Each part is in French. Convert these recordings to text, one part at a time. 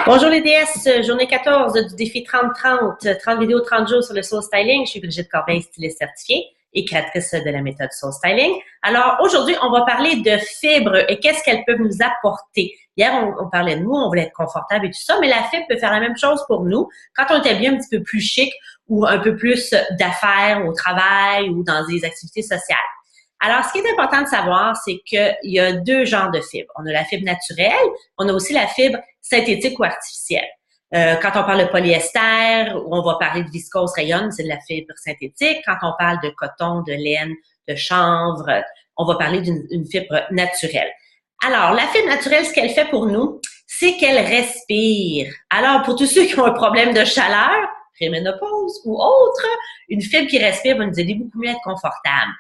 Bonjour les DS, journée 14 du défi 30-30, 30 vidéos, 30 jours sur le soul styling. Je suis Brigitte Corbeil, styliste certifiée et créatrice de la méthode soul styling. Alors aujourd'hui, on va parler de fibres et qu'est-ce qu'elles peuvent nous apporter. Hier, on parlait de nous, on voulait être confortable et tout ça, mais la fibre peut faire la même chose pour nous quand on est bien un petit peu plus chic ou un peu plus d'affaires au travail ou dans des activités sociales. Alors, ce qui est important de savoir, c'est qu'il y a deux genres de fibres. On a la fibre naturelle, on a aussi la fibre synthétique ou artificielle. Quand on parle de polyester, on va parler de viscose rayon, c'est de la fibre synthétique. Quand on parle de coton, de laine, de chanvre, on va parler d'une fibre naturelle. Alors, la fibre naturelle, ce qu'elle fait pour nous, c'est qu'elle respire. Alors, pour tous ceux qui ont un problème de chaleur, préménopause ou autre, une fibre qui respire va nous aider beaucoup mieux à être confortable.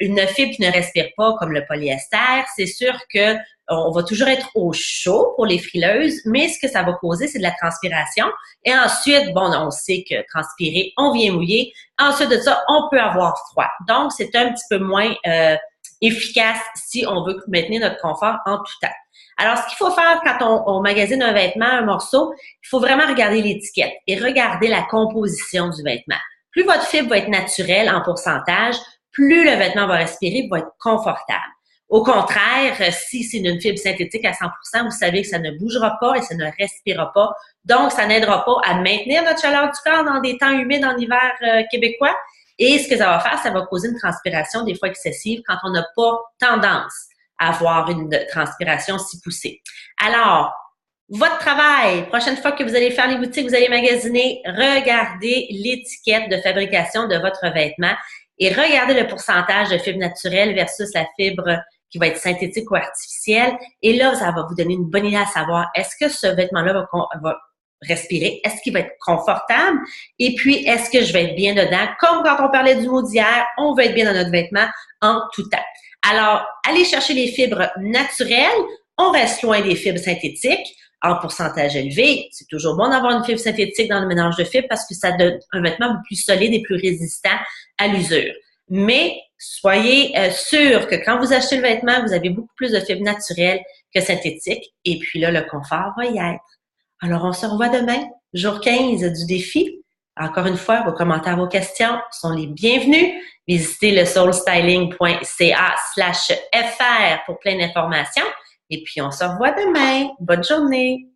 Une fibre qui ne respire pas, comme le polyester, c'est sûr que on va toujours être au chaud pour les frileuses, mais ce que ça va causer, c'est de la transpiration. Et ensuite, bon, on sait que transpirer, on vient mouiller. Ensuite de ça, on peut avoir froid. Donc, c'est un petit peu moins efficace si on veut maintenir notre confort en tout temps. Alors, ce qu'il faut faire quand on magasine un vêtement, un morceau, il faut vraiment regarder l'étiquette et regarder la composition du vêtement. Plus votre fibre va être naturelle en pourcentage, plus le vêtement va respirer, va être confortable. Au contraire, si c'est une fibre synthétique à 100%, vous savez que ça ne bougera pas et ça ne respirera pas. Donc, ça n'aidera pas à maintenir notre chaleur du corps dans des temps humides en hiver québécois. Et ce que ça va faire, ça va causer une transpiration des fois excessive quand on n'a pas tendance à avoir une transpiration si poussée. Alors, votre travail, prochaine fois que vous allez faire les boutiques, vous allez magasiner, regardez l'étiquette de fabrication de votre vêtement et regardez le pourcentage de fibre naturelle versus la fibre qui va être synthétique ou artificielle. Et là, ça va vous donner une bonne idée à savoir, est-ce que ce vêtement-là va respirer? Est-ce qu'il va être confortable? Et puis, est-ce que je vais être bien dedans? Comme quand on parlait du mot d'hier, on veut être bien dans notre vêtement en tout temps. Alors, allez chercher les fibres naturelles. On reste loin des fibres synthétiques en pourcentage élevé. C'est toujours bon d'avoir une fibre synthétique dans le mélange de fibres parce que ça donne un vêtement beaucoup plus solide et plus résistant à l'usure. Mais soyez sûr que quand vous achetez le vêtement, vous avez beaucoup plus de fibres naturelles que synthétiques. Et puis là, le confort va y être. Alors, on se revoit demain, jour 15 du défi. Encore une fois, vos commentaires, vos questions sont les bienvenus. Visitez le soulstyling.ca/fr pour plein d'informations. Et puis, on se revoit demain. Bonne journée!